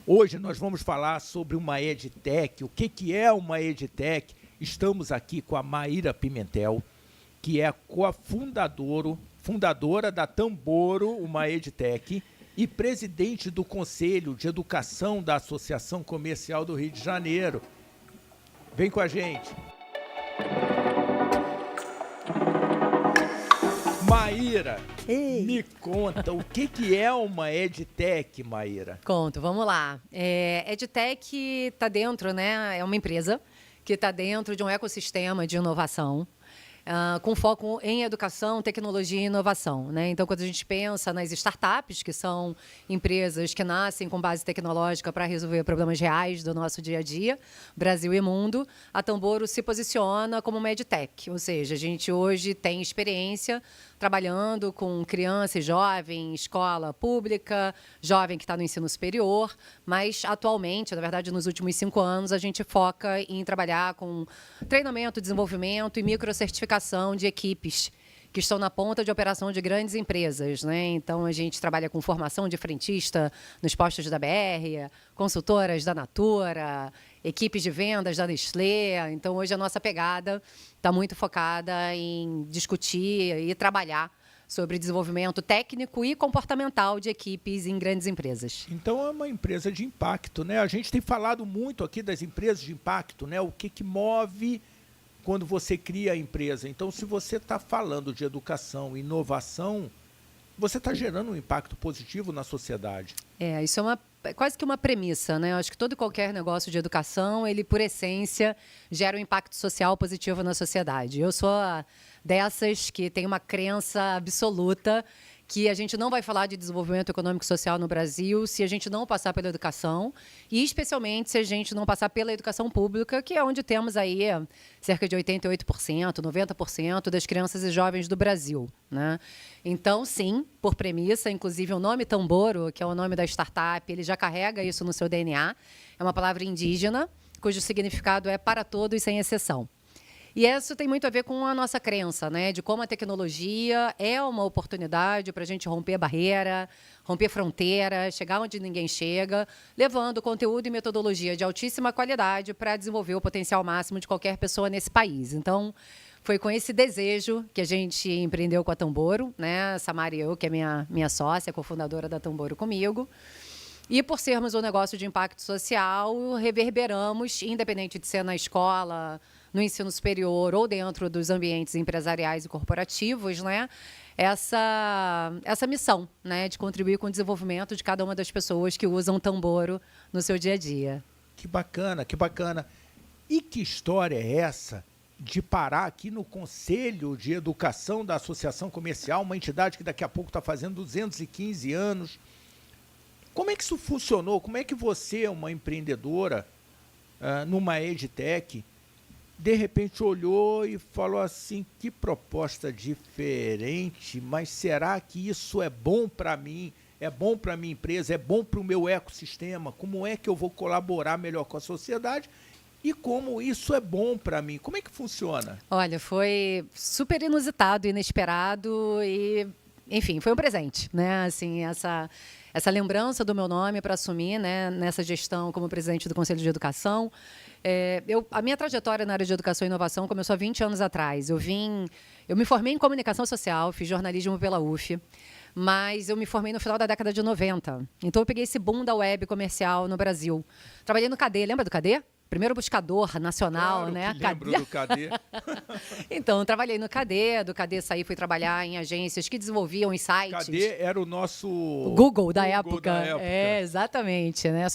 Hoje nós vamos falar sobre uma EdTech, o que é uma EdTech. Estamos aqui com a Maíra Pimentel, que é a fundadora da Tamboro, uma EdTech, e presidente do Conselho de Educação da Associação Comercial do Rio de Janeiro. Vem com a gente. Maíra, me conta, o que é uma EdTech, Maíra? Conto, vamos lá. EdTech está dentro, né? É uma empresa que está dentro de um ecossistema de inovação, com foco em educação, tecnologia e inovação, né? Então, quando a gente pensa nas startups, que são empresas que nascem com base tecnológica para resolver problemas reais do nosso dia a dia, Brasil e mundo, a Tamboro se posiciona como uma EdTech, ou seja, a gente hoje tem experiência trabalhando com criança e jovem, escola pública, jovem que está no ensino superior, mas atualmente, na verdade, nos últimos 5 anos, a gente foca em trabalhar com treinamento, desenvolvimento e microcertificação de equipes que estão na ponta de operação de grandes empresas, né? Então, a gente trabalha com formação de frentista nos postos da BR, consultoras da Natura, equipes de vendas da Nestlé. Então, hoje a nossa pegada está muito focada em discutir e trabalhar sobre desenvolvimento técnico e comportamental de equipes em grandes empresas. Então, é uma empresa de impacto, né? A gente tem falado muito aqui das empresas de impacto, né? O que move quando você cria a empresa. Então, se você está falando de educação e inovação, você está gerando um impacto positivo na sociedade. Isso é quase que uma premissa, né? Eu acho que todo e qualquer negócio de educação, ele, por essência, gera um impacto social positivo na sociedade. Eu sou dessas que tem uma crença absoluta que a gente não vai falar de desenvolvimento econômico e social no Brasil se a gente não passar pela educação, e especialmente se a gente não passar pela educação pública, que é onde temos aí cerca de 88%, 90% das crianças e jovens do Brasil, né? Então, sim, por premissa, inclusive o nome Tamboro, que é o nome da startup, ele já carrega isso no seu DNA, é uma palavra indígena, cujo significado é para todos, sem exceção. E isso tem muito a ver com a nossa crença, né, de como a tecnologia é uma oportunidade para a gente romper barreira, romper fronteira, chegar onde ninguém chega, levando conteúdo e metodologia de altíssima qualidade para desenvolver o potencial máximo de qualquer pessoa nesse país. Então, foi com esse desejo que a gente empreendeu com a Tamboro, né, Samara e eu, que é minha sócia, cofundadora da Tamboro comigo. E por sermos um negócio de impacto social, reverberamos, independente de ser na escola, no ensino superior ou dentro dos ambientes empresariais e corporativos, né, essa missão, né, de contribuir com o desenvolvimento de cada uma das pessoas que usam Tamboro no seu dia a dia. Que bacana, que bacana. E que história é essa de parar aqui no Conselho de Educação da Associação Comercial, uma entidade que daqui a pouco está fazendo 215 anos. Como é que isso funcionou? Como é que você, uma empreendedora, numa EdTech, de repente olhou e falou assim, que proposta diferente, mas será que isso é bom para mim? É bom para a minha empresa? É bom para o meu ecossistema? Como é que eu vou colaborar melhor com a sociedade? E como isso é bom para mim? Como é que funciona? Olha, foi super inusitado, inesperado e, enfim, foi um presente, né? Assim, essa lembrança do meu nome para assumir, né, nessa gestão como presidente do Conselho de Educação. A minha trajetória na área de educação e inovação começou há 20 anos atrás. Eu me formei em comunicação social, fiz jornalismo pela UF, mas eu me formei no final da década de 90. Então, eu peguei esse boom da web comercial no Brasil. Trabalhei no KD, lembra do KD? Primeiro buscador nacional, claro, né? Que lembro do KD. Então, eu trabalhei no KD, do KD saí, fui trabalhar em agências que desenvolviam os sites. KD era o nosso Google da época. É, exatamente, né?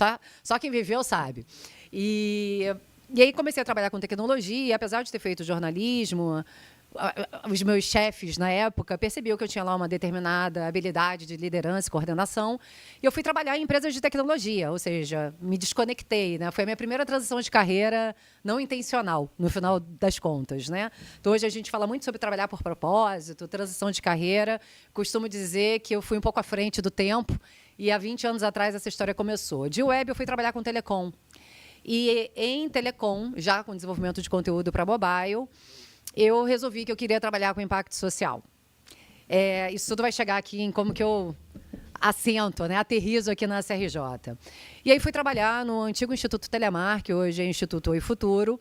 Só quem viveu sabe. E aí comecei a trabalhar com tecnologia, e apesar de ter feito jornalismo, os meus chefes na época percebiam que eu tinha lá uma determinada habilidade de liderança e coordenação, e eu fui trabalhar em empresas de tecnologia, ou seja, me desconectei, né? Foi a minha primeira transição de carreira não intencional, no final das contas, né? Então, hoje a gente fala muito sobre trabalhar por propósito, transição de carreira. Costumo dizer que eu fui um pouco à frente do tempo, e há 20 anos atrás essa história começou. De web, eu fui trabalhar com telecom. E em telecom, já com desenvolvimento de conteúdo para mobile, eu resolvi que eu queria trabalhar com impacto social. Isso tudo vai chegar aqui em como que eu assento, né, aterrizo aqui na CRJ. E aí fui trabalhar no antigo Instituto Telemark, que hoje é Instituto Oi Futuro,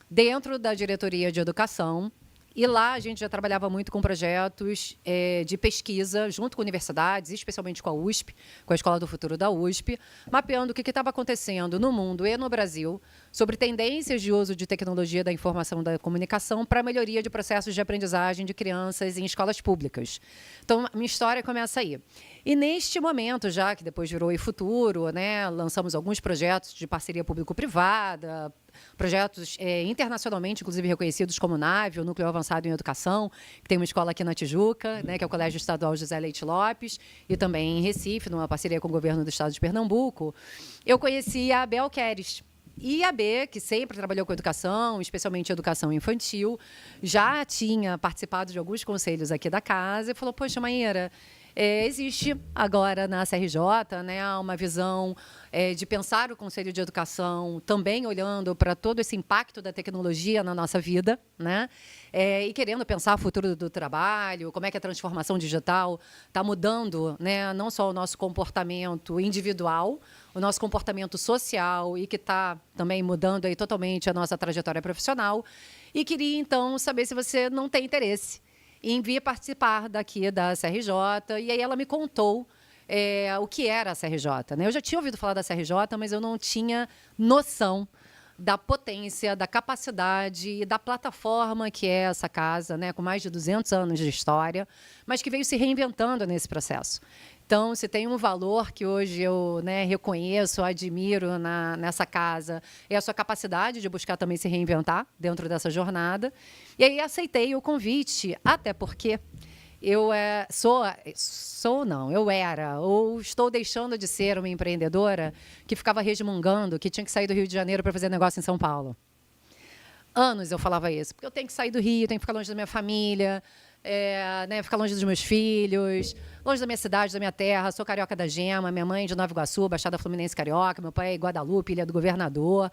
dentro da diretoria de educação. E lá a gente já trabalhava muito com projetos de pesquisa, junto com universidades, especialmente com a USP, com a Escola do Futuro da USP, mapeando o que estava acontecendo no mundo e no Brasil sobre tendências de uso de tecnologia da informação e da comunicação para a melhoria de processos de aprendizagem de crianças em escolas públicas. Então, minha história começa aí. E neste momento, já que depois virou eFuturo, né, lançamos alguns projetos de parceria público-privada, projetos internacionalmente, inclusive reconhecidos como NAVE, o Núcleo Avançado em Educação, que tem uma escola aqui na Tijuca, né, que é o Colégio Estadual José Leite Lopes, e também em Recife, numa parceria com o governo do estado de Pernambuco. Eu conheci a Bel Queres. E a B, que sempre trabalhou com educação, especialmente educação infantil, já tinha participado de alguns conselhos aqui da casa e falou, poxa, Maíra, existe agora na CRJ, né, uma visão de pensar o Conselho de Educação também olhando para todo esse impacto da tecnologia na nossa vida, né, e querendo pensar o futuro do trabalho, como é que a transformação digital está mudando, né, não só o nosso comportamento individual, o nosso comportamento social e que está também mudando aí totalmente a nossa trajetória profissional. E queria, então, saber se você não tem interesse em vir participar daqui da CRJ. E aí ela me contou o que era a CRJ. Né? Eu já tinha ouvido falar da CRJ, mas eu não tinha noção da potência, da capacidade e da plataforma que é essa casa, né, com mais de 200 anos de história, mas que veio se reinventando nesse processo. Então, se tem um valor que hoje eu, né, reconheço, admiro nessa casa, é a sua capacidade de buscar também se reinventar dentro dessa jornada. E aí aceitei o convite, até porque eu eu era, ou estou deixando de ser uma empreendedora que ficava resmungando que tinha que sair do Rio de Janeiro para fazer negócio em São Paulo. Anos eu falava isso, porque eu tenho que sair do Rio, tenho que ficar longe da minha família, né, ficar longe dos meus filhos, longe da minha cidade, da minha terra. Sou carioca da Gema, minha mãe de Nova Iguaçu, Baixada Fluminense Carioca, meu pai é Guadalupe, Ilha do Governador.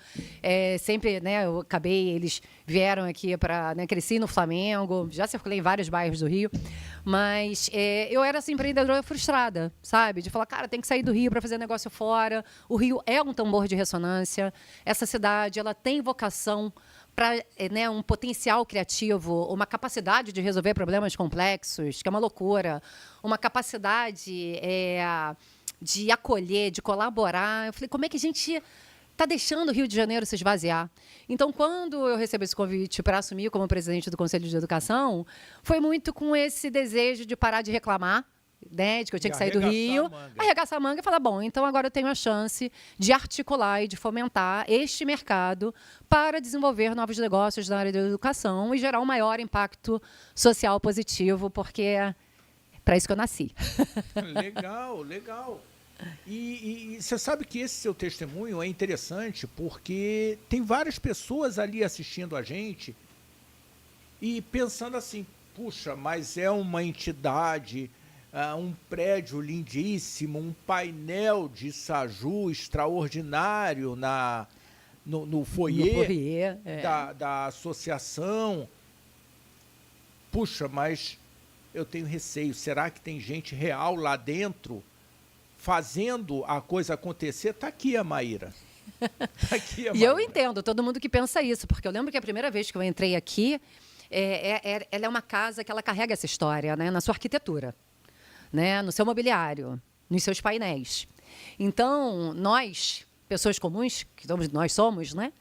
Sempre, né, eles vieram aqui para, né, cresci no Flamengo, já circulei em vários bairros do Rio, mas eu era assim, empreendedora frustrada, sabe? De falar, cara, tem que sair do Rio para fazer negócio fora. O Rio é um tambor de ressonância. Essa cidade, ela tem vocação para, né, um potencial criativo, uma capacidade de resolver problemas complexos, que é uma loucura, uma capacidade de acolher, de colaborar. Eu falei, como é que a gente está deixando o Rio de Janeiro se esvaziar? Então, quando eu recebi esse convite para assumir como presidente do Conselho de Educação, foi muito com esse desejo de parar de reclamar, né, de que eu tinha que sair do Rio, arregaçar a manga e falar, bom, então agora eu tenho a chance de articular e de fomentar este mercado para desenvolver novos negócios na área da educação e gerar um maior impacto social positivo, porque é para isso que eu nasci. Legal, legal. E você sabe que esse seu testemunho é interessante porque tem várias pessoas ali assistindo a gente e pensando assim, puxa, mas é uma entidade... um prédio lindíssimo, um painel de Saju extraordinário no foyer da associação. Puxa, mas eu tenho receio. Será que tem gente real lá dentro fazendo a coisa acontecer? Está aqui a Maíra. Tá aqui a Maíra. E eu entendo todo mundo que pensa isso, porque eu lembro que a primeira vez que eu entrei aqui, ela é uma casa que ela carrega essa história, né, na sua arquitetura, né, no seu mobiliário, nos seus painéis. Então, nós, pessoas comuns, que nós somos, né,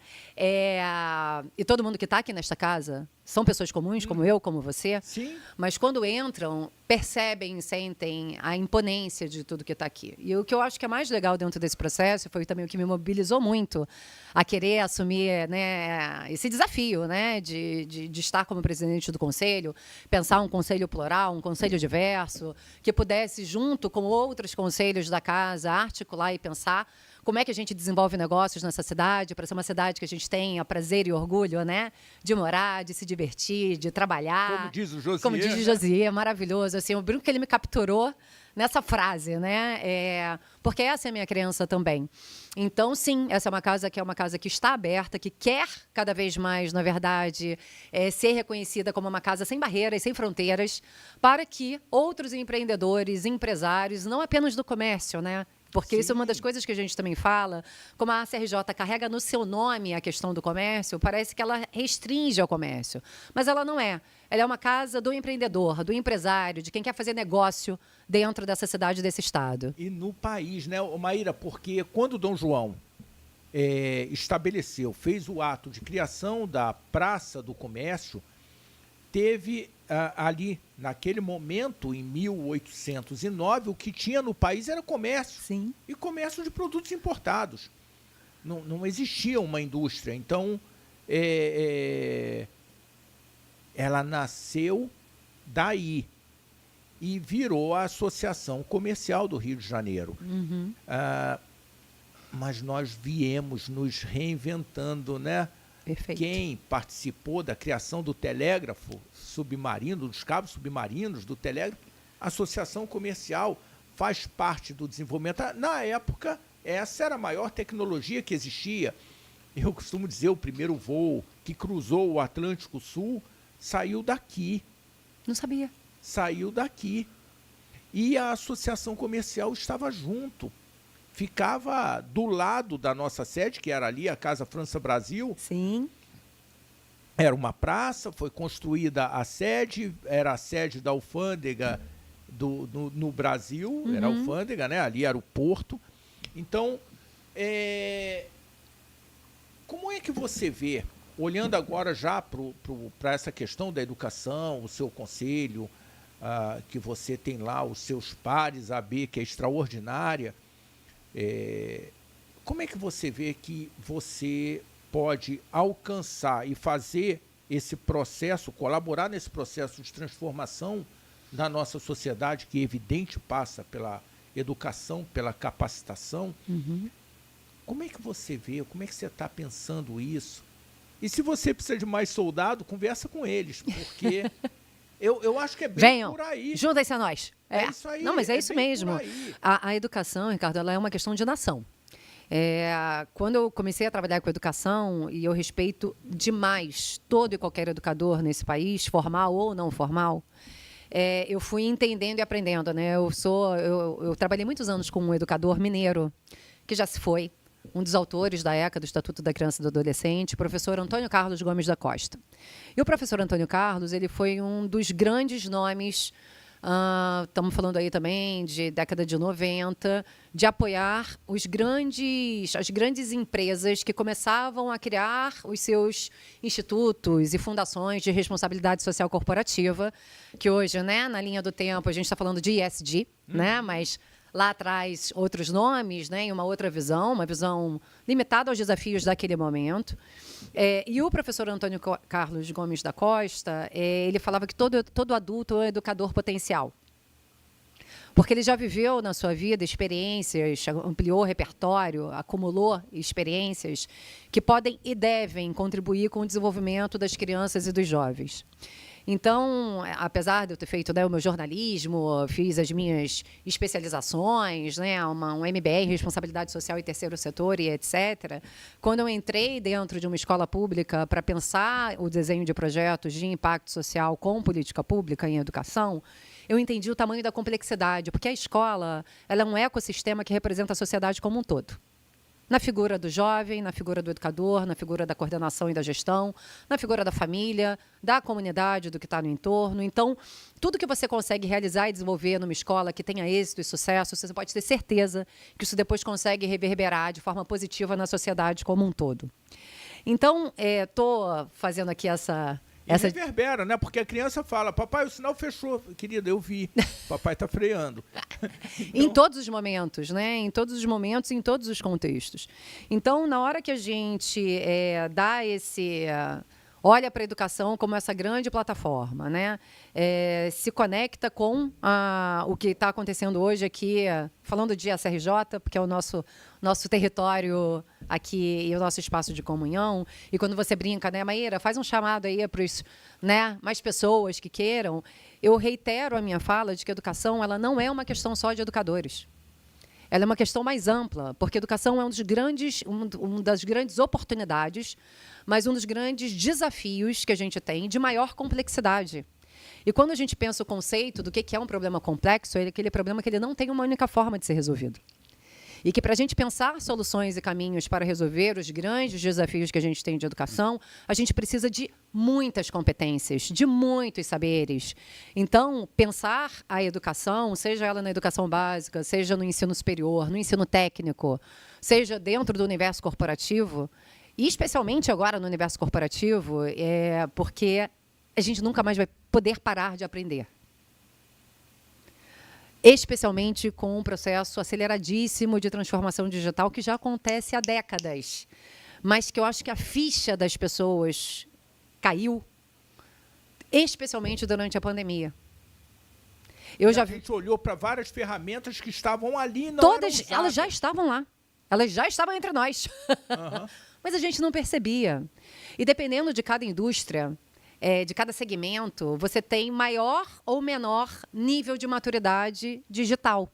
e todo mundo que está aqui nesta casa são pessoas comuns, como eu, como você. Sim. Mas quando entram, percebem, sentem a imponência de tudo que está aqui. E o que eu acho que é mais legal dentro desse processo, foi também o que me mobilizou muito a querer assumir, né, esse desafio, né, de estar como presidente do conselho, pensar um conselho plural, um conselho diverso, que pudesse, junto com outros conselhos da casa, articular e pensar como é que a gente desenvolve negócios nessa cidade, para ser uma cidade que a gente tenha prazer e orgulho, né? De morar, de se divertir, de trabalhar. Como diz o Josier. Como diz o Josier, é maravilhoso. Assim, eu brinco que ele me capturou nessa frase, né? Porque essa é a minha crença também. Então, sim, essa é uma casa que está aberta, que quer cada vez mais, na verdade, ser reconhecida como uma casa sem barreiras, sem fronteiras, para que outros empreendedores, empresários, não apenas do comércio, né? Porque isso é uma das coisas que a gente também fala, como a CRJ carrega no seu nome a questão do comércio, parece que ela restringe ao comércio. Mas ela não é. Ela é uma casa do empreendedor, do empresário, de quem quer fazer negócio dentro dessa cidade, desse estado. E no país, né, Maíra? Porque quando Dom João fez o ato de criação da Praça do Comércio, teve ali, naquele momento, em 1809, o que tinha no país era comércio. Sim. E comércio de produtos importados. Não existia uma indústria. Então, ela nasceu daí e virou a Associação Comercial do Rio de Janeiro. Uhum. Mas nós viemos nos reinventando, né? Perfeito. Quem participou da criação do telégrafo submarino, dos cabos submarinos, do telégrafo, a Associação Comercial faz parte do desenvolvimento. Na época, essa era a maior tecnologia que existia. Eu costumo dizer, o primeiro voo que cruzou o Atlântico Sul saiu daqui. Não sabia. Saiu daqui. E a Associação Comercial estava junto. Ficava do lado da nossa sede, que era ali a Casa França Brasil. Sim. Era uma praça, foi construída a sede, era a sede da alfândega no Brasil, Uhum. era a alfândega, né? Ali era o porto. Então, como é que você vê, olhando agora já para essa questão da educação, o seu conselho, que você tem lá, os seus pares, a AB, que é extraordinária, como é que você vê que você pode alcançar e fazer esse processo, colaborar nesse processo de transformação da nossa sociedade, que evidente passa pela educação, pela capacitação? Uhum. Como é que você vê, como é que você está pensando isso? E se você precisa de mais soldado, conversa com eles, porque eu acho que é bem Venham, por aí. juntem-se a nós. É isso aí, Não, mas é é isso bem mesmo. por aí. A educação, Ricardo, ela é uma questão de nação. Quando eu comecei a trabalhar com educação, e eu respeito demais todo e qualquer educador nesse país, formal ou não formal, eu fui entendendo e aprendendo, né? Eu trabalhei muitos anos com um educador mineiro, que já se foi, um dos autores da ECA, do Estatuto da Criança e do Adolescente, o professor Antônio Carlos Gomes da Costa. E o professor Antônio Carlos, ele foi um dos grandes nomes, estamos falando aí também de década de 90, de apoiar as grandes empresas que começavam a criar os seus institutos e fundações de responsabilidade social corporativa, que hoje, né, na linha do tempo, a gente está falando de ESG, né, mas lá atrás outros nomes, né, e uma outra visão, uma visão limitada aos desafios daquele momento. E o professor Antônio Carlos Gomes da Costa, ele falava que todo adulto é um educador potencial. Porque ele já viveu na sua vida experiências, ampliou o repertório, acumulou experiências que podem e devem contribuir com o desenvolvimento das crianças e dos jovens. Então, apesar de eu ter feito, né, o meu jornalismo, fiz as minhas especializações, né, um MBA em responsabilidade social e terceiro setor e etc., quando eu entrei dentro de uma escola pública para pensar o desenho de projetos de impacto social com política pública em educação, eu entendi o tamanho da complexidade, porque a escola ela é um ecossistema que representa a sociedade como um todo. Na figura do jovem, na figura do educador, na figura da coordenação e da gestão, na figura da família, da comunidade, do que está no entorno. Então, tudo que você consegue realizar e desenvolver numa escola que tenha êxito e sucesso, você pode ter certeza que isso depois consegue reverberar de forma positiva na sociedade como um todo. Então, estou fazendo aqui essa reverbera, né? Porque a criança fala, papai, o sinal fechou. Querida, eu vi. Papai está freando. Em todos os momentos, né? Em todos os momentos, em todos os contextos. Então, na hora que a gente dá olha para a educação como essa grande plataforma, né? Se conecta com o que está acontecendo hoje aqui, falando de SRJ, porque é o nosso território aqui e o nosso espaço de comunhão. E quando você brinca, né, Maíra, faz um chamado aí para os, né, mais pessoas que queiram. Eu reitero a minha fala de que a educação ela não é uma questão só de educadores. Ela é uma questão mais ampla, porque a educação é uma das grandes oportunidades, mas um dos grandes desafios que a gente tem de maior complexidade. E quando a gente pensa o conceito do que é um problema complexo, é aquele problema que ele não tem uma única forma de ser resolvido. E que, para a gente pensar soluções e caminhos para resolver os grandes desafios que a gente tem de educação, a gente precisa de muitas competências, de muitos saberes. Então, pensar a educação, seja ela na educação básica, seja no ensino superior, no ensino técnico, seja dentro do universo corporativo, e especialmente agora no universo corporativo, porque a gente nunca mais vai poder parar de aprender. Especialmente com um processo aceleradíssimo de transformação digital que já acontece há décadas, mas que eu acho que a ficha das pessoas caiu, especialmente durante a pandemia. A gente olhou para várias ferramentas que estavam ali, não todas, eram elas já estavam lá, elas já estavam entre nós, Uhum. mas a gente não percebia. E dependendo de cada indústria, de cada segmento, você tem maior ou menor nível de maturidade digital.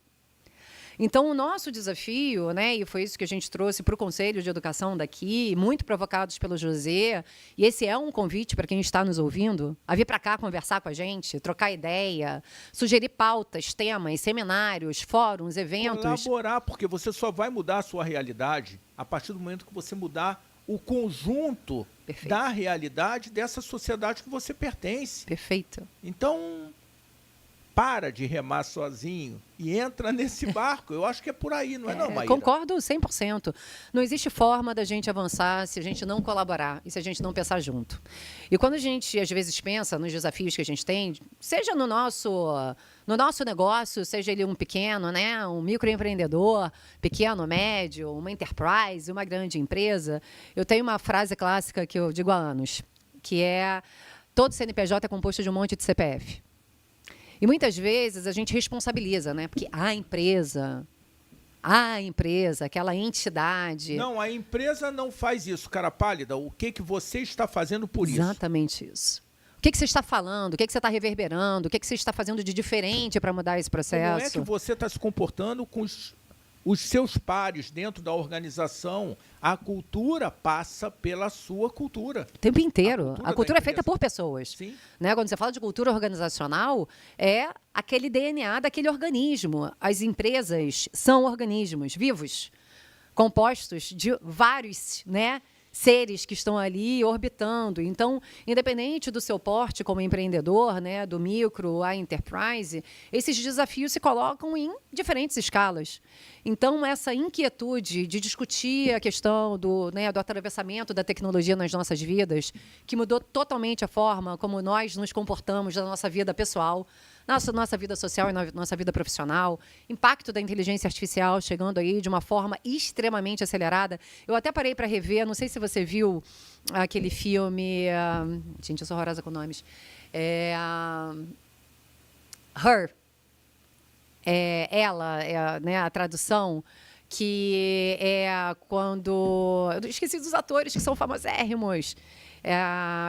Então, o nosso desafio, né, e foi isso que a gente trouxe para o Conselho de Educação daqui, muito provocados pelo José, e esse é um convite para quem está nos ouvindo, a vir para cá conversar com a gente, trocar ideia, sugerir pautas, temas, seminários, fóruns, eventos. Colaborar, porque você só vai mudar a sua realidade a partir do momento que você mudar o conjunto Perfeito. Da realidade dessa sociedade que você pertence. Perfeito. Então, para de remar sozinho e entra nesse barco. Eu acho que é por aí, não é não, Maíra? Concordo 100%. Não existe forma da gente avançar se a gente não colaborar e se a gente não pensar junto. E quando a gente, às vezes, pensa nos desafios que a gente tem, seja no nosso negócio, seja ele um pequeno, né, um microempreendedor, pequeno, médio, uma enterprise, uma grande empresa, eu tenho uma frase clássica que eu digo há anos, que é: todo CNPJ é composto de um monte de CPF. E muitas vezes a gente responsabiliza, né? Porque a empresa, aquela entidade... Não, a empresa não faz isso, cara pálida. O que você está fazendo por isso? Exatamente isso. O que você está falando? O que você está reverberando? O que você está fazendo de diferente para mudar esse processo? Como é que você está se comportando com os seus pares dentro da organização? A cultura passa pela sua cultura. O tempo inteiro. A cultura é feita por pessoas. Sim. Né? Quando você fala de cultura organizacional, é aquele DNA daquele organismo. As empresas são organismos vivos, compostos de vários, né, seres que estão ali orbitando. Então, independente do seu porte como empreendedor, né, do micro à enterprise, esses desafios se colocam em diferentes escalas. Então, essa inquietude de discutir a questão do atravessamento da tecnologia nas nossas vidas, que mudou totalmente a forma como nós nos comportamos na nossa vida pessoal, nossa vida social e nossa vida profissional, impacto da inteligência artificial chegando aí de uma forma extremamente acelerada. Eu até parei para rever, não sei se você viu aquele filme... gente, eu sou horrorosa com nomes. Her. Né, a tradução, que é quando... Eu esqueci dos atores que são famosérrimos.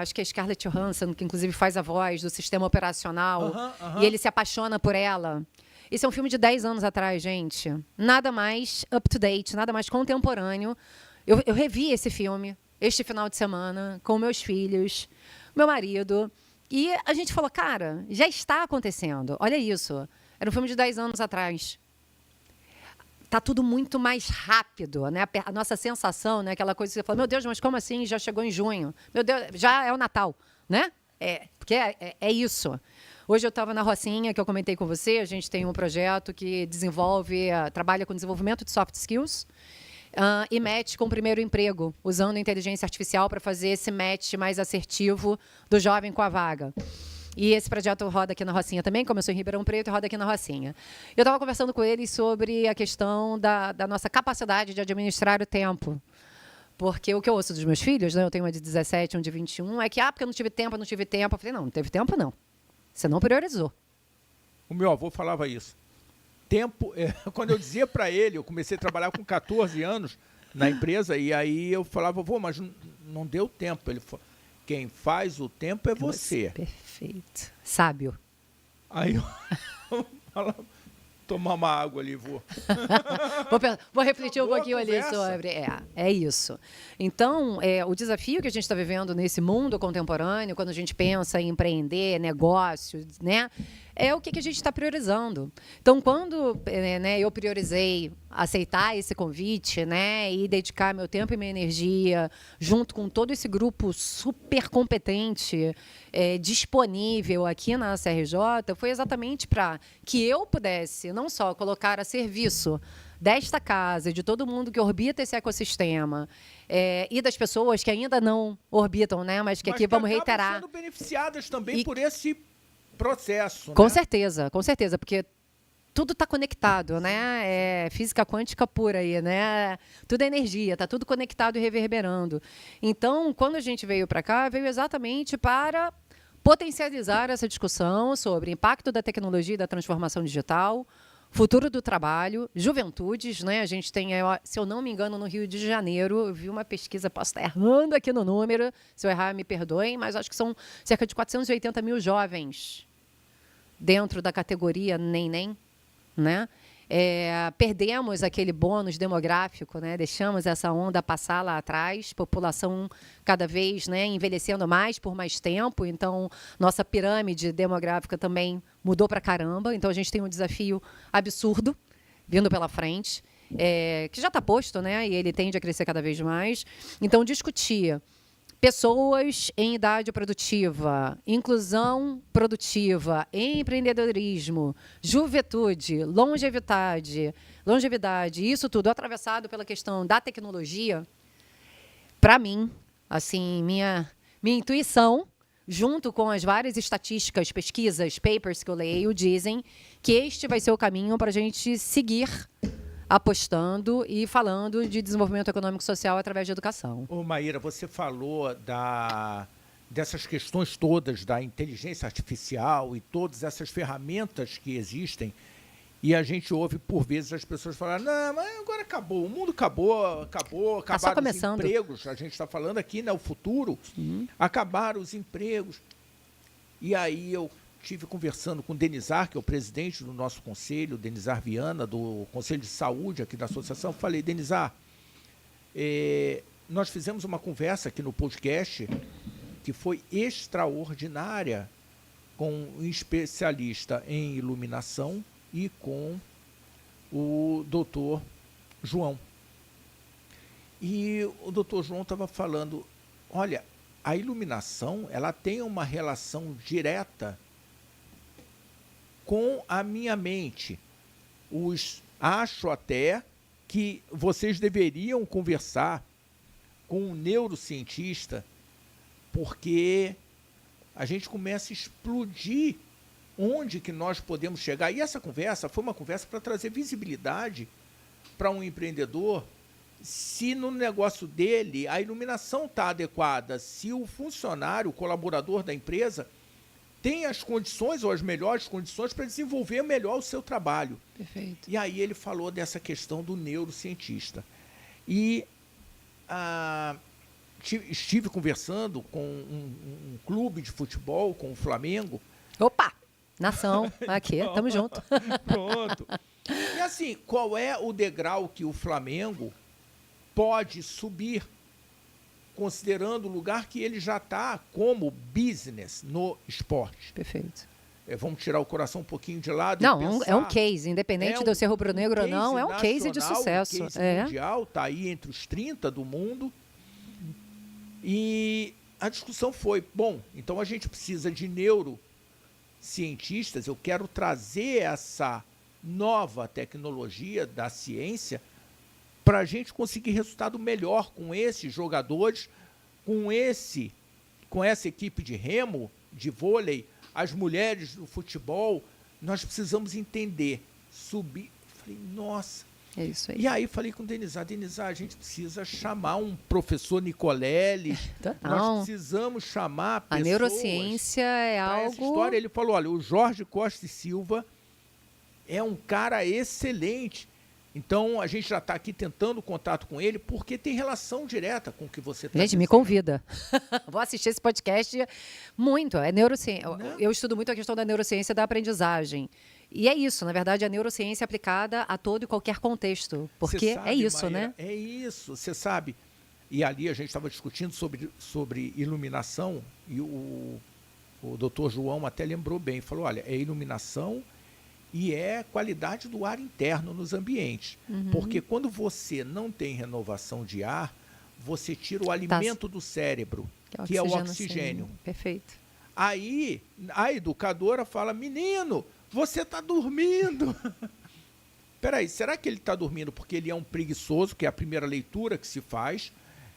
Acho que é Scarlett Johansson, que inclusive faz a voz do sistema operacional, e ele se apaixona por ela. Esse é um filme de 10 anos atrás, gente. Nada mais up-to-date, nada mais contemporâneo. Eu revi esse filme este final de semana com meus filhos, meu marido, e a gente falou, cara, já está acontecendo. Olha isso. Era um filme de 10 anos atrás. Está tudo muito mais rápido, né? A nossa sensação, né? Aquela coisa que você fala, meu Deus, mas como assim? Já chegou em junho. Meu Deus, já é o Natal, né? Porque é isso. Hoje eu estava na Rocinha, que eu comentei com você, a gente tem um projeto que trabalha com desenvolvimento de soft skills e match com o primeiro emprego, usando inteligência artificial para fazer esse match mais assertivo do jovem com a vaga. E esse projeto roda aqui na Rocinha também, começou em Ribeirão Preto e roda aqui na Rocinha. Eu estava conversando com eles sobre a questão da nossa capacidade de administrar o tempo. porque o que eu ouço dos meus filhos, né, eu tenho uma de 17, um de 21, é que, porque eu não tive tempo, eu não tive tempo. Eu falei, não teve tempo, não. Você não priorizou. O meu avô falava isso. Tempo, quando eu dizia para ele, eu comecei a trabalhar com 14 anos na empresa, e aí eu falava, avô, mas não deu tempo. Ele falou, quem faz o tempo é você. Perfeito. Sábio. Aí eu falava, tomar uma água ali, vô. Vou refletir um pouquinho ali conversa. sobre. É isso. Então, o desafio que a gente está vivendo nesse mundo contemporâneo, quando a gente pensa em empreender, negócio, né? É o que a gente está priorizando. Então, quando eu priorizei aceitar esse convite, né, e dedicar meu tempo e minha energia junto com todo esse grupo super competente, disponível aqui na CRJ, foi exatamente para que eu pudesse não só colocar a serviço desta casa, de todo mundo que orbita esse ecossistema, e das pessoas que ainda não orbitam, né, mas que aqui vamos reiterar. Sendo beneficiadas também por esse processo, com né? certeza, porque tudo está conectado, né? É física quântica pura aí, né? Tudo é energia, está tudo conectado e reverberando. Então, quando a gente veio para cá, veio exatamente para potencializar essa discussão sobre impacto da tecnologia e da transformação digital, futuro do trabalho, juventudes, né? A gente tem, se eu não me engano, no Rio de Janeiro, eu vi uma pesquisa, posso estar errando aqui no número, se eu errar, me perdoem, mas acho que são cerca de 480 mil jovens dentro da categoria nem, né? Perdemos aquele bônus demográfico, né? Deixamos essa onda passar lá atrás, população cada vez, né, envelhecendo mais por mais tempo, então nossa pirâmide demográfica também mudou para caramba, então a gente tem um desafio absurdo vindo pela frente, que já está posto, né, e ele tende a crescer cada vez mais. Então, discutir pessoas em idade produtiva, inclusão produtiva, empreendedorismo, juventude, longevidade, isso tudo atravessado pela questão da tecnologia, para mim, assim, minha intuição, junto com as várias estatísticas, pesquisas, papers que eu leio, dizem que este vai ser o caminho para a gente seguir apostando e falando de desenvolvimento econômico e social através de educação. Ô, Maíra, você falou dessas questões todas da inteligência artificial e todas essas ferramentas que existem, e a gente ouve, por vezes, as pessoas falarem, não, mas agora acabou, o mundo acabaram os empregos, a gente está falando aqui, né, o futuro, acabaram os empregos. E aí eu estive conversando com o Denizar, que é o presidente do nosso conselho, Denizar Viana, do Conselho de Saúde aqui da associação. Falei, Denizar, nós fizemos uma conversa aqui no podcast que foi extraordinária com um especialista em iluminação e com o doutor João. E o doutor João estava falando, olha, a iluminação ela tem uma relação direta com a minha mente. Acho até que vocês deveriam conversar com um neurocientista, porque a gente começa a explodir onde que nós podemos chegar. E essa conversa foi uma conversa para trazer visibilidade para um empreendedor, se no negócio dele a iluminação está adequada, se o funcionário, o colaborador da empresa tem as condições ou as melhores condições para desenvolver melhor o seu trabalho. Perfeito. E aí ele falou dessa questão do neurocientista. E estive conversando com um clube de futebol, com o Flamengo. Opa! Nação, aqui, tamo junto. Pronto. E assim, qual é o degrau que o Flamengo pode subir, considerando o lugar que ele já está como business no esporte? Perfeito. Vamos tirar o coração um pouquinho de lado. Não, é um case, independente de eu ser rubro-negro ou não, é um case de sucesso. Um case mundial, está aí entre os 30 do mundo. E a discussão foi, bom, então a gente precisa de neurocientistas, eu quero trazer essa nova tecnologia da ciência para a gente conseguir resultado melhor com esses jogadores, com essa equipe de remo, de vôlei, as mulheres do futebol. Nós precisamos entender, subir. Falei, nossa, É isso aí. E aí falei com Denizar, a gente precisa chamar um professor Nicolelli, nós precisamos chamar pessoas. A neurociência é algo... Essa história. Ele falou, olha, o Jorge Costa e Silva é um cara excelente. Então, a gente já está aqui tentando contato com ele, porque tem relação direta com o que você está dizendo. Gente, me convida. Vou assistir esse podcast muito. É neurociência. Eu estudo muito a questão da neurociência da aprendizagem. E é isso, na verdade, a neurociência aplicada a todo e qualquer contexto. Porque sabe, é isso, Maíra, né? É isso, você sabe. E ali a gente estava discutindo sobre iluminação, e o doutor João até lembrou bem, falou, olha, é iluminação e é qualidade do ar interno nos ambientes. Porque quando você não tem renovação de ar, você tira o alimento do cérebro, que é o oxigênio. Perfeito. Aí a educadora fala, menino, você está dormindo. Peraí, será que ele está dormindo porque ele é um preguiçoso, que é a primeira leitura que se faz,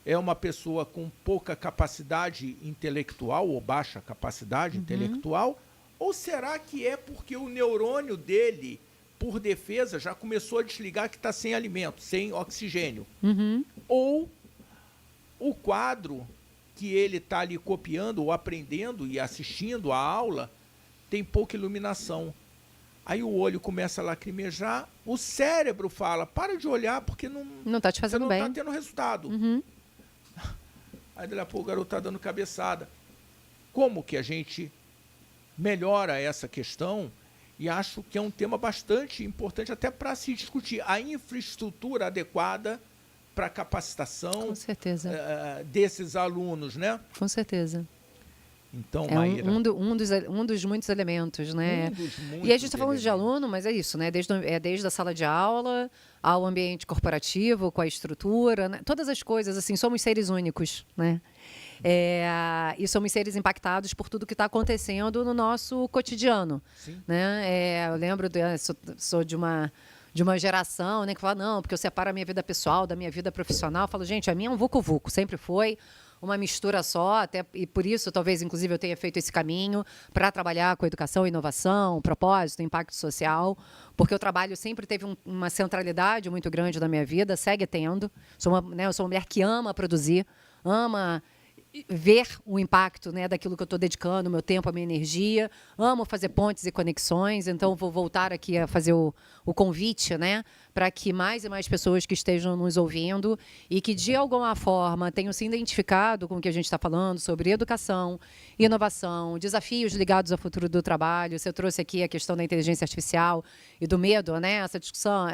é uma pessoa com pouca capacidade intelectual ou baixa capacidade intelectual, ou será que é porque o neurônio dele, por defesa, já começou a desligar que está sem alimento, sem oxigênio? Ou o quadro que ele está ali copiando ou aprendendo e assistindo a aula tem pouca iluminação. Aí o olho começa a lacrimejar, o cérebro fala, para de olhar porque não está te fazendo bem. Não está tendo resultado. Aí daqui a pouco o garoto está dando cabeçada. Como que a gente melhora essa questão? E acho que é um tema bastante importante até para se discutir. A infraestrutura adequada para a capacitação Com certeza. Desses alunos, né? Com certeza. Então, é Maíra, um dos muitos elementos, né? E a gente está falando de aluno, mas é isso, né? Desde a sala de aula ao ambiente corporativo, com a estrutura, né? Todas as coisas, assim, somos seres únicos, né? E somos seres impactados por tudo que está acontecendo no nosso cotidiano. Sim. Né? Eu lembro, sou de uma geração, né, que fala, não, porque eu separo a minha vida pessoal da minha vida profissional. Eu falo, gente, a minha é um vucu-vucu, sempre foi uma mistura só, até, e por isso, talvez, inclusive, eu tenha feito esse caminho para trabalhar com educação, inovação, propósito, impacto social, porque o trabalho sempre teve uma centralidade muito grande na minha vida, segue tendo. Eu sou uma mulher que ama produzir, ama ver o impacto, né, daquilo que eu estou dedicando, o meu tempo, a minha energia. Amo fazer pontes e conexões, então vou voltar aqui a fazer o convite, né, para que mais e mais pessoas que estejam nos ouvindo e que, de alguma forma, tenham se identificado com o que a gente está falando sobre educação, inovação, desafios ligados ao futuro do trabalho. Você trouxe aqui a questão da inteligência artificial e do medo, né, essa discussão,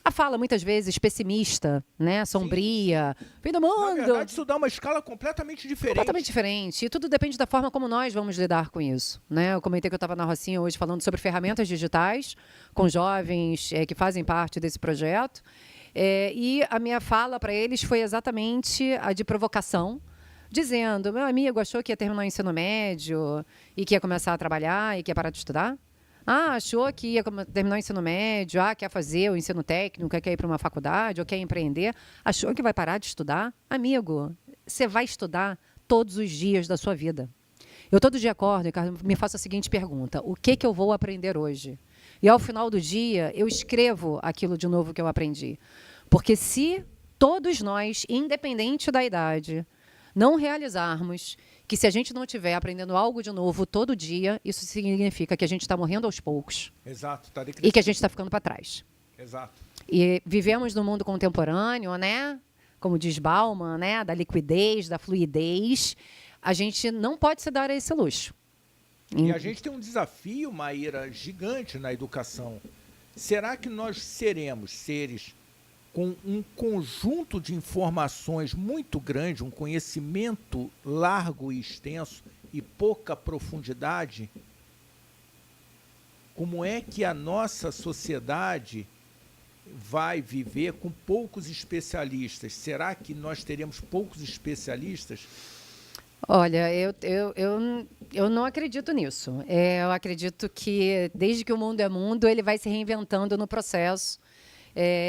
a fala, muitas vezes, pessimista, né, sombria. Fim do mundo. Na verdade, isso dá uma escala completamente diferente. Completamente diferente. E tudo depende da forma como nós vamos lidar com isso, né? Eu comentei que eu estava na Rocinha hoje falando sobre ferramentas digitais com jovens que fazem parte desse projeto. E a minha fala para eles foi exatamente a de provocação, dizendo, meu amigo achou que ia terminar o ensino médio e que ia começar a trabalhar e que ia parar de estudar? Achou que ia terminar o ensino médio, quer fazer o ensino técnico, quer ir para uma faculdade ou quer empreender? Achou que vai parar de estudar? Amigo, você vai estudar todos os dias da sua vida. Eu todo dia acordo e me faço a seguinte pergunta, o que eu vou aprender hoje? E ao final do dia, eu escrevo aquilo de novo que eu aprendi. Porque se todos nós, independente da idade, não realizarmos que se a gente não estiver aprendendo algo de novo todo dia, isso significa que a gente está morrendo aos poucos. Exato. E que a gente está ficando para trás. Exato. E vivemos no mundo contemporâneo, né? Como diz Bauman, né? Da liquidez, da fluidez. A gente não pode se dar a esse luxo. E a gente tem um desafio, Maíra, gigante na educação. Será que nós seremos seres com um conjunto de informações muito grande, um conhecimento largo e extenso e pouca profundidade? Como é que a nossa sociedade vai viver com poucos especialistas? Será que nós teremos poucos especialistas? Olha, eu não acredito nisso. Eu acredito que, desde que o mundo é mundo, ele vai se reinventando no processo.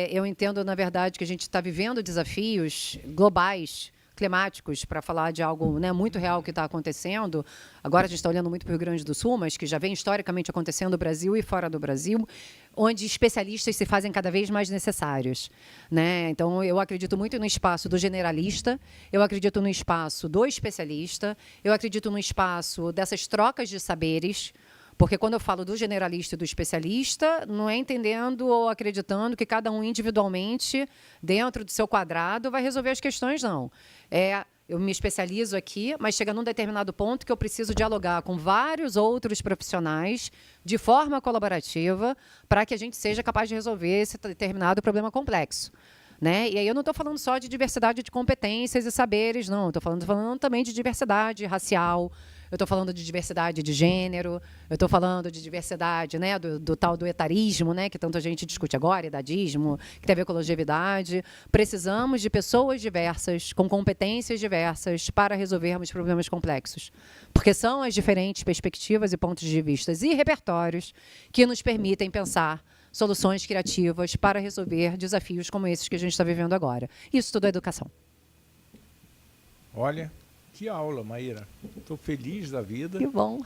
Eu entendo, na verdade, que a gente está vivendo desafios globais climáticos, para falar de algo, né, muito real que está acontecendo. Agora a gente está olhando muito para o Rio Grande do Sul, mas que já vem historicamente acontecendo no Brasil e fora do Brasil, onde especialistas se fazem cada vez mais necessários, né? Então, eu acredito muito no espaço do generalista, eu acredito no espaço do especialista, eu acredito no espaço dessas trocas de saberes, porque quando eu falo do generalista e do especialista, não é entendendo ou acreditando que cada um individualmente, dentro do seu quadrado, vai resolver as questões, não. Eu me especializo aqui, mas chega num determinado ponto que eu preciso dialogar com vários outros profissionais de forma colaborativa para que a gente seja capaz de resolver esse determinado problema complexo. Né? E aí eu não estou falando só de diversidade de competências e saberes, não. Estou falando também de diversidade racial, eu estou falando de diversidade de gênero, eu estou falando de diversidade, né, do tal do etarismo, né, que tanta gente discute agora, idadismo, que tem a ver com longevidade. Precisamos de pessoas diversas, com competências diversas, para resolvermos problemas complexos. Porque são as diferentes perspectivas e pontos de vista e repertórios que nos permitem pensar soluções criativas para resolver desafios como esses que a gente está vivendo agora. Isso tudo é educação. Olha, que aula, Maíra. Estou feliz da vida. Que bom.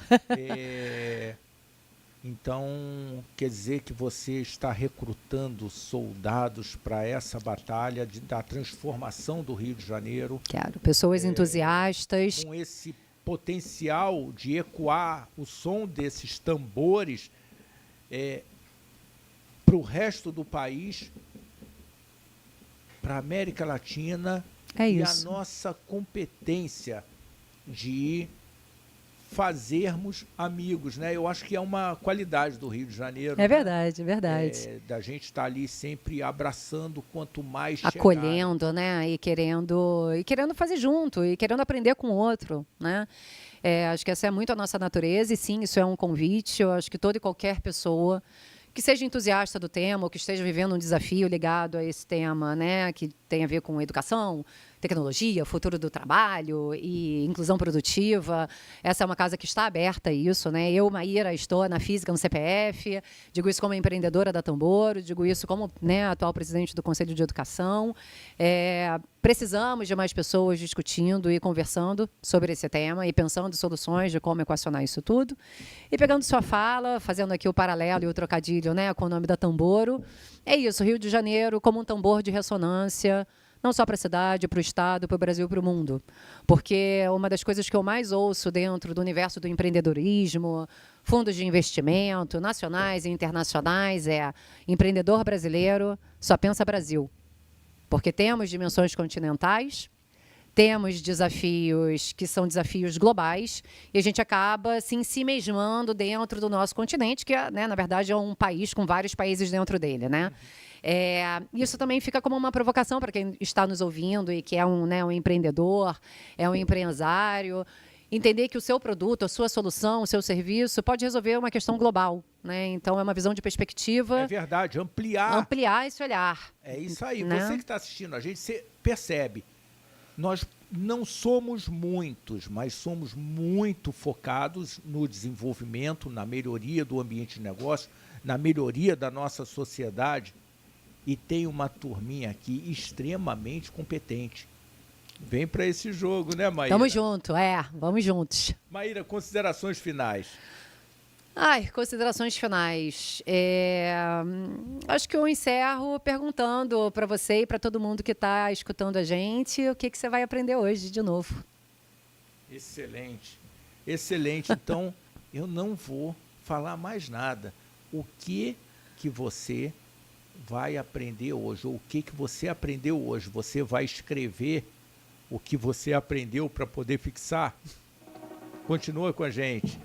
Então, quer dizer que você está recrutando soldados para essa batalha da transformação do Rio de Janeiro. Quero. Pessoas entusiastas. Com esse potencial de ecoar o som desses tambores para o resto do país, para a América Latina, e a nossa competência de fazermos amigos, né? Eu acho que é uma qualidade do Rio de Janeiro. É verdade, né? É verdade. Da gente estar ali sempre abraçando quanto mais acolhendo, né? E querendo fazer junto, e querendo aprender com o outro, né? Acho que essa é muito a nossa natureza, e sim, isso é um convite. Eu acho que toda e qualquer pessoa que seja entusiasta do tema, ou que esteja vivendo um desafio ligado a esse tema, né, que tem a ver com educação, tecnologia, futuro do trabalho e inclusão produtiva. Essa é uma casa que está aberta a isso, né? Eu, Maíra, estou na física, no CPF, digo isso como empreendedora da Tamboro, digo isso como, né, atual presidente do Conselho de Educação. Precisamos de mais pessoas discutindo e conversando sobre esse tema e pensando em soluções de como equacionar isso tudo. E pegando sua fala, fazendo aqui o paralelo e o trocadilho, né, com o nome da Tamboro, é isso, Rio de Janeiro como um tambor de ressonância, não só para a cidade, para o estado, para o Brasil, para o mundo. Porque uma das coisas que eu mais ouço dentro do universo do empreendedorismo, fundos de investimento, nacionais e internacionais, empreendedor brasileiro só pensa Brasil. Porque temos dimensões continentais, temos desafios que são desafios globais, e a gente acaba assim, se mesmando dentro do nosso continente, que, né, na verdade, é um país com vários países dentro dele, né? Isso também fica como uma provocação para quem está nos ouvindo e que é um empreendedor, é um empresário, entender que o seu produto, a sua solução, o seu serviço pode resolver uma questão global, né? Então, é uma visão de perspectiva. É verdade, ampliar esse olhar. É isso aí. Né? Você que está assistindo a gente, você percebe, nós não somos muitos, mas somos muito focados no desenvolvimento, na melhoria do ambiente de negócio, na melhoria da nossa sociedade. E tem uma turminha aqui extremamente competente. Vem para esse jogo, né, Maíra? Tamo junto, vamos juntos. Maíra, considerações finais. Considerações finais. Acho que eu encerro perguntando para você e para todo mundo que está escutando a gente o que você vai aprender hoje de novo. Excelente. Excelente. Então, eu não vou falar mais nada. O que você vai aprender hoje? Ou o que você aprendeu hoje? Você vai escrever o que você aprendeu para poder fixar? Continua com a gente.